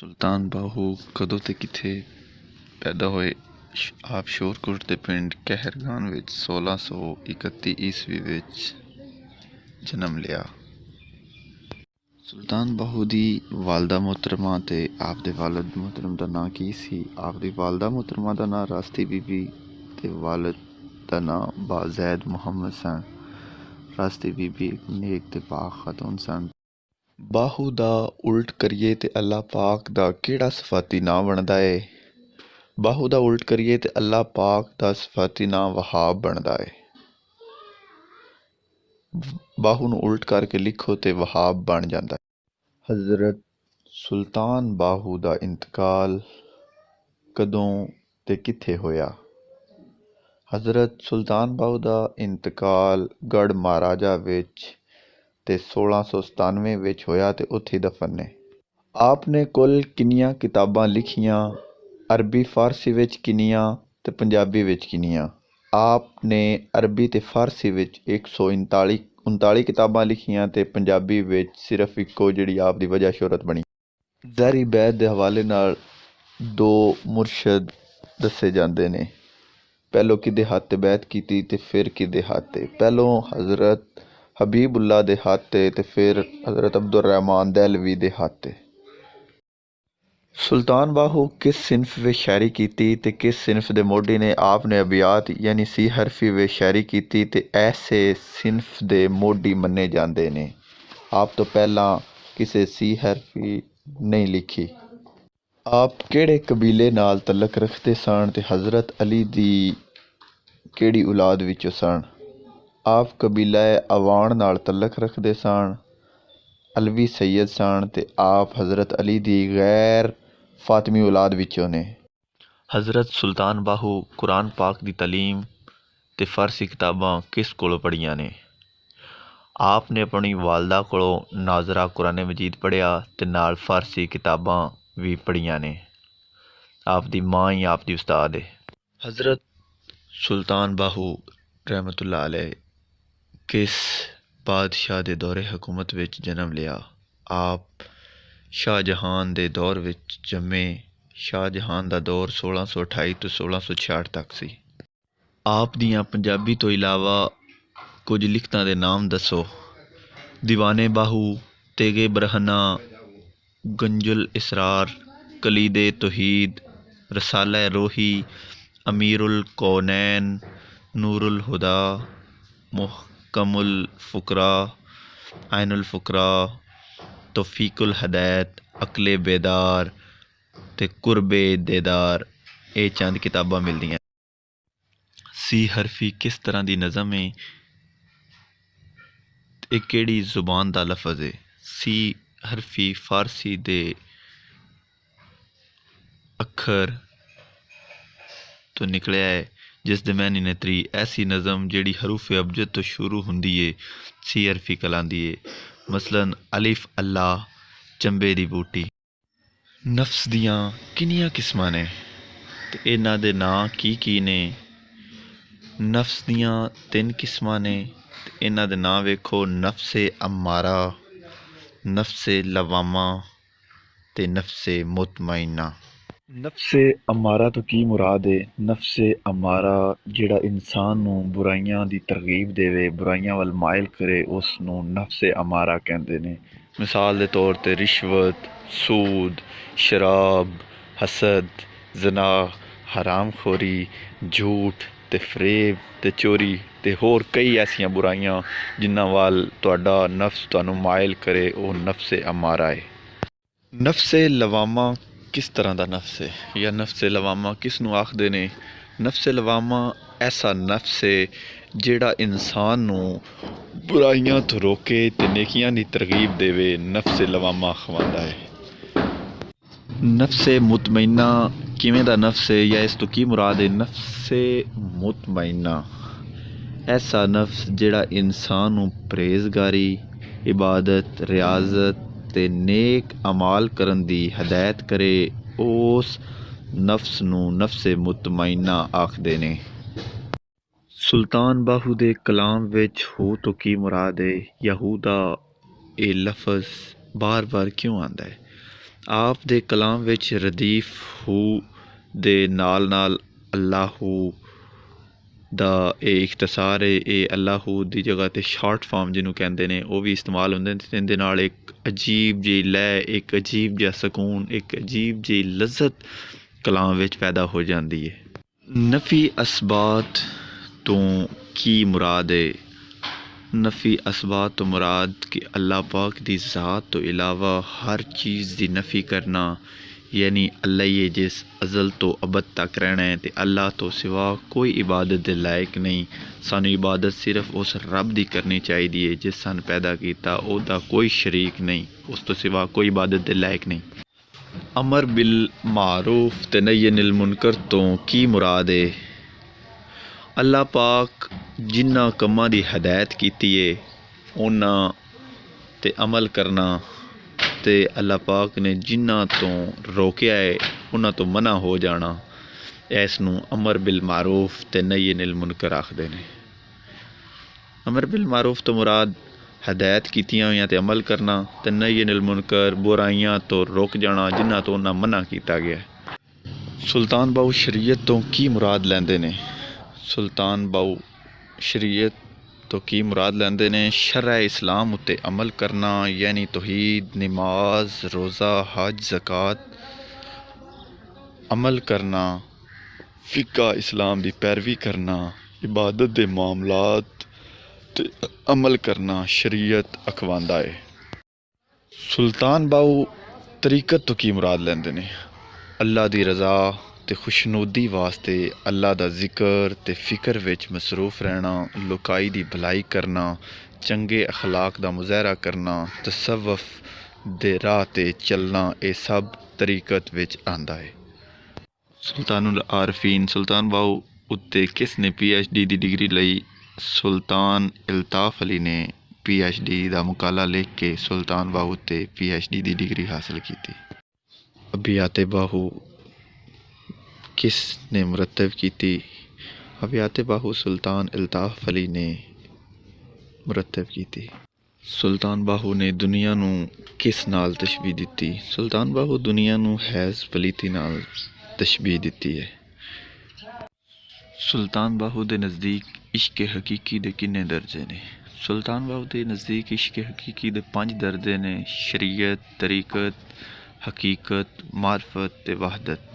ਸੁਲਤਾਨ ਬਾਹੂ ਕਦੋਂ ਤੇ ਕਿੱਥੇ ਪੈਦਾ ਹੋਏ? ਆਪ ਸ਼ੋਰਕੋਟ ਦੇ ਪਿੰਡ ਕਹਿਰਗਾਨ ਵਿੱਚ 1631 ਈਸਵੀ ਵਿੱਚ ਜਨਮ ਲਿਆ। ਸੁਲਤਾਨ ਬਾਹੂ ਦੀ ਵਾਲਦਾ ਮੁਹਤਰਮਾ ਤੇ ਆਪ ਦੇ ਵਾਲਦ ਮੁਹਤਰਮ ਦਾ ਨਾਂ ਕੀ ਸੀ? ਆਪ ਦੀ ਵਾਲਦਾ ਮੁਹਤਰਮਾ ਦਾ ਨਾਂ ਰਾਸਤੀ ਬੀਬੀ ਤੇ ਵਾਲਦ ਦਾ ਨਾਂ ਬਾਜ਼ੈਦ ਮੁਹੰਮਦ ਸਨ। ਰਾਸਤੀ ਬੀਬੀ ਇੱਕ ਨੇਕ ਤੇ ਪਾਕ ਖਾਤੂਨ ਸਨ। ਬਾਹੂ ਦਾ ਉਲਟ ਕਰੀਏ ਤੇ ਅੱਲਾ ਪਾਕ ਦਾ ਕਿਹੜਾ ਸਿਫਾਤੀ ਨਾਂ ਬਣਦਾ ਏ? ਬਾਹੂ ਦਾ ਉਲਟ ਕਰੀਏ ਤੇ ਅੱਲਾ ਪਾਕ ਦਾ ਸਿਫਾਤੀ ਨਾਂ ਵਹਾਬ ਬਣਦਾ ਏ। ਬਾਹੂ ਨੂੰ ਉਲਟ ਕਰਕੇ ਲਿਖੋ ਤੇ ਵਹਾਬ ਬਣ ਜਾਂਦਾ ਹੈ। ਹਜ਼ਰਤ ਸੁਲਤਾਨ ਬਾਹੂ ਦਾ ਇੰਤਕਾਲ ਕਦੋਂ ਤੇ ਕਿੱਥੇ ਹੋਇਆ? ਹਜ਼ਰਤ ਸੁਲਤਾਨ ਬਾਹੂ ਦਾ ਇੰਤਕਾਲ ਗੜ੍ਹ ਮਹਾਰਾਜਾ ਵਿੱਚ ਤੇ 1697 ਵਿੱਚ ਹੋਇਆ ਤੇ ਉੱਥੇ ਦਫਨ ਨੇ। ਆਪ ਨੇ ਕੁੱਲ ਕਿੰਨੀਆਂ ਕਿਤਾਬਾਂ ਲਿਖੀਆਂ? ਅਰਬੀ ਫਾਰਸੀ ਵਿੱਚ ਕਿੰਨੀਆਂ ਤੇ ਪੰਜਾਬੀ ਵਿੱਚ ਕਿੰਨੀਆਂ? ਆਪ ਨੇ ਅਰਬੀ ਤੇ ਫਾਰਸੀ ਵਿੱਚ 139 ਕਿਤਾਬਾਂ ਲਿਖੀਆਂ ਤੇ ਪੰਜਾਬੀ ਵਿੱਚ ਸਿਰਫ ਇੱਕੋ, ਜਿਹੜੀ ਆਪ ਦੀ ਵਜ੍ਹਾ ਸ਼ੋਹਰਤ ਬਣੀ। ਜ਼ਾਰੀ ਬੈਤ ਦੇ ਹਵਾਲੇ ਨਾਲ ਦੋ ਮੁਰਸ਼ਦ ਦੱਸੇ ਜਾਂਦੇ ਨੇ। ਪਹਿਲੋਂ ਕਿਹਦੇ ਹੱਥ ਤੇ ਬੈਤ ਕੀਤੀ ਤੇ ਫਿਰ ਕਿਹਦੇ ਹੱਥ ਤੇ? ਪਹਿਲੋਂ ਹਜ਼ਰਤ ਹਬੀਬੁੱਲਾ ਦੇ ਹੱਥ ਤੇ ਫਿਰ ਹਜ਼ਰਤ ਅਬਦੁਰਰਹਿਮਾਨ ਦਹਿਲਵੀ ਦੇ ਹੱਥ ਤੇ। ਸੁਲਤਾਨ ਬਾਹੂ ਕਿਸ ਸਿਨਫ ਵਿੱਚ ਸ਼ਾਇਰੀ ਕੀਤੀ ਤੇ ਕਿਸ ਸਿਨਫ ਦੇ ਮੋਢੀ ਨੇ? ਆਪ ਨੇ ਅਬਿਆਤ ਯਾਨੀ ਸੀ ਹਰਫੀ ਵਿੱਚ ਸ਼ਾਇਰੀ ਕੀਤੀ ਤੇ ਐਸੇ ਸਿਨਫ ਦੇ ਮੋਢੀ ਮੰਨੇ ਜਾਂਦੇ ਨੇ। ਆਪ ਤੋਂ ਪਹਿਲਾਂ ਕਿਸੇ ਸੀ ਹਰਫੀ ਨਹੀਂ ਲਿਖੀ। ਆਪ ਕਿਹੜੇ ਕਬੀਲੇ ਨਾਲ ਤਲਕ ਰੱਖਦੇ ਸਨ ਤੇ ਹਜ਼ਰਤ ਅਲੀ ਦੀ ਕਿਹੜੀ ਔਲਾਦ ਵਿੱਚੋਂ ਸਨ? ਆਪ ਕਬੀਲਾ ਅਵਾਨ ਨਾਲ ਤਲਕ ਰੱਖਦੇ ਸਨ, ਅਲਵੀ ਸੈਦ ਸਨ ਤੇ ਆਪ ਹਜ਼ਰਤ ਅਲੀ ਦੀ ਗੈਰ ਫਾਤਮੀ ਔਲਾਦ ਵਿੱਚੋਂ ਨੇ। ਹਜ਼ਰਤ ਸੁਲਤਾਨ ਬਾਹੂ ਕੁਰਾਨ ਪਾਕ ਦੀ ਤਾਲੀਮ ਤੇ ਫਾਰਸੀ ਕਿਤਾਬਾਂ ਕਿਸ ਕੋਲੋਂ ਪੜ੍ਹੀਆਂ ਨੇ? ਆਪ ਨੇ ਆਪਣੀ ਵਾਲਦਾ ਕੋਲੋਂ ਨਾਜ਼ਰਾ ਕੁਰਾਨ ਮਜੀਦ ਪੜ੍ਹਿਆ ਤੇ ਨਾਲ ਫਾਰਸੀ ਕਿਤਾਬਾਂ ਵੀ ਪੜ੍ਹੀਆਂ ਨੇ। ਆਪ ਦੀ ਮਾਂ ਹੀ ਆਪ ਦੀ ਉਸਤਾਦ ਹੈ। ਹਜ਼ਰਤ ਸੁਲਤਾਨ ਬਾਹੂ ਰਹਿਮਤੁल्लाह अलैह ਕਿਸ ਬਾਦਸ਼ਾਹ ਦੇ ਦੌਰੇ ਹਕੂਮਤ ਵਿੱਚ ਜਨਮ ਲਿਆ? ਆਪ ਸ਼ਾਹਜਹਾਨ ਦੇ ਦੌਰ ਵਿੱਚ ਜੰਮੇ। ਸ਼ਾਹਜਹਾਨ ਦਾ ਦੌਰ 1628 ਤੋਂ 1666 ਤੱਕ ਸੀ। ਆਪ ਦੀਆਂ ਪੰਜਾਬੀ ਤੋਂ ਇਲਾਵਾ ਕੁਝ ਲਿਖਤਾਂ ਦੇ ਨਾਮ ਦੱਸੋ। ਦੀਵਾਨੇ ਬਾਹੂ, ਤੇਗੇ ਬਰਹਨਾ, ਗੰਜੁਲ ਇਸਰਾਰ, ਕਲੀਦੇ ਤੌਹੀਦ, ਰਸਾਲਾ ਰੋਹੀ, ਅਮੀरुल कौनैन, नूरुल हुदा, मुहकमुल फुकरा, ऐनुल फुकरा, तौफीकुल हदायत, अकले बेदार ते कुर्बे देदार, ये चंद किताबां मिलदियां। सी हरफी किस तरह की नज़म है? ये केड़ी जुबान का लफज है? सी हरफी फारसी दे अखर तो निकलिया है जिस दे मैनी ने तरी। ऐसी नज़म जिहड़ी हरूफ अबजद तो शुरू हुंदी है सी हरफी कहलांदी है। मसलन अलिफ अल्लाह, चंबे दी बूटी। नफ्स दियाँ किन्नियां किस्मां ने ते इन्हां दे नां की ने? नफ्स दियां 3 किस्मां ने ते इन्हां दे नां वेखो। नफ्से अम्मारा, नफ्से लवामा ते नफ्से मुतमइन्ना। नफ्से अमारा तो की मुराद है? नफ्से अमारा जिहड़ा इंसान नूं बुराइयां दी तरगीब देवे, बुराइयां वल माइल करे, उस नूं नफ्से अमारा कहंदे ने। मिसाल दे तौर ते रिश्वत, सूद, शराब, हसद, जना, हरामखोरी, झूठ ते फरेब ते चोरी ते होर कई ऐसियां बुराइयां जिन्हां वल तुहाडा नफ्स तुहानूं माइल करे, वो नफ्से अमारा है। नफ्से लवामा किस तरह का नफ्स है या नफ्से लवामा किस नूं आखदे ने? नफ्से लवामा ऐसा नफ्स है जिहड़ा इंसान नूं बुराइयां तो रोके ते नेकियां दी तरगीब देवे, नफ्से लवामा खवांदा है। नफ्से मुतमइन्ना किवें दा नफ्स है या इस तो की मुराद है? नफ्से मुतमइन्ना ऐसा नफ्स जिहड़ा इंसान नूं परहेजगारी, इबादत, रियाजत ते नेक अमाल करन दी हदायत करे, उस नफ्स नूं नफ्से मुतमइन्ना आखदे ने। सुल्तान बाहू दे कलाम विच हो तो की मुराद है? या हो दा ये लफज बार बार क्यों आंदा है? ਆਪ ਦੇ ਕਲਾਮ ਵਿੱਚ ਰਦੀਫ ਹੂ ਦੇ ਨਾਲ ਅੱਲਾਹੂ ਦਾ ਇਹ ਇਖਤਸਾਰ ਹੈ। ਇਹ ਅੱਲਾਹੂ ਦੀ ਜਗ੍ਹਾ 'ਤੇ ਸ਼ਾਰਟ ਫਾਰਮ ਜਿਹਨੂੰ ਕਹਿੰਦੇ ਨੇ ਉਹ ਵੀ ਇਸਤੇਮਾਲ ਹੁੰਦੇ ਨੇ ਅਤੇ ਇਹਦੇ ਨਾਲ ਇੱਕ ਅਜੀਬ ਜਿਹੀ ਲੈਅ, ਇੱਕ ਅਜੀਬ ਜਿਹਾ ਸਕੂਨ, ਇੱਕ ਅਜੀਬ ਜਿਹੀ ਲਜ਼ਤ ਕਲਾਮ ਵਿੱਚ ਪੈਦਾ ਹੋ ਜਾਂਦੀ ਹੈ। ਨਫੀ ਅਸਬਾਤ ਤੋਂ ਕੀ ਮੁਰਾਦ ਹੈ? ਨਫੀ ਅਸਬਾਤ ਤੋਂ ਮੁਰਾਦ ਕਿ ਅੱਲਾਹ ਪਾਕ ਦੀ ਜ਼ਾਤ ਤੋਂ ਇਲਾਵਾ ਹਰ ਚੀਜ਼ ਦੀ ਨਫੀ ਕਰਨਾ, यानी अल्लाह ही जिस अज़ल तो अबद तक रहना है तो अल्लाह तो सिवा कोई इबादत के लायक नहीं। सानू इबादत सिर्फ उस रब की करनी चाहिए जिस सन पैदा किया, ओदा कोई शरीक नहीं, उस तो सिवा कोई इबादत के लायक नहीं। अमर बिल मारूफ ते नही अनिल मुनकर तो की मुराद है? अल्लाह पाक जिन्ना कम्मां दी हदायत की है उन्हां ते अमल करना ते अल्लाह पाक ने जिन्हां तो रोकिया है उन्हां तो मना हो जाना, इसनूं अमर बिल मारूफ ते नही अनिल मुनकर आखदे ने। अमर बिल मारूफ तो मुराद हदायत कीतियां होइयां ते अमल करना ते नही अनिल मुनकर बुराइयां तो रोक जाना जिन्हां तो उन्हां मना किया गया। सुल्तान बाहू शरीयत तो की मुराद लैंदे ने? सुल्तान बाहू शरीयत तो की मुराद लैंदे ने शरअ इस्लाम उत्ते अमल करना, यानी तौहीद, नमाज, रोज़ा, हज, ज़कात अमल करना, फ़िक़्ह इस्लाम की पैरवी करना, इबादत के मामलात ते अमल करना शरीयत अखवांदा है। सुल्तान बाहू तरीकत तो की मुराद लैंदे ने? अल्लाह की रज़ा ते खुशनुदी वास्ते अल्लाह दा जिक्र ते फिक्र विच मसरूफ रहना, लुकाई दी भलाई करना, चंगे अखलाक दा मुज़ाहरा करना, तसव्वुफ दे राह ते चलना, ये सब तरीकत विच आंदा है। सुल्तानुल आरफीन सुल्तान बाहू उत्ते किसने PhD दी डिग्री लई? सुल्तान अल्ताफ़ अली ने PhD दा मुकाला लिख के सुल्तान बाहू उत्ते PhD दी डिग्री हासिल की। अबियाते बाहू किसने मुरतब की थी? अबियाते बाहू सुल्तान अल्ताफ़ अली ने मुरतब की थी। सुल्तान बाहू ने दुनिया नू किस नाल तशबीह दी? सुल्तान बाहू दुनिया नू हैज़ पलीती नाल तशबीह दी है। सुल्तान बाहू दे नज़दीक इश्क हकीकी दे किन्ने दर्जे ने? सुल्तान बाहू दे नज़दीक इश्क हकीकी दे 5 दर्जे ने, शरीयत, तरीकत, हकीकत, मारफत ते वहदत।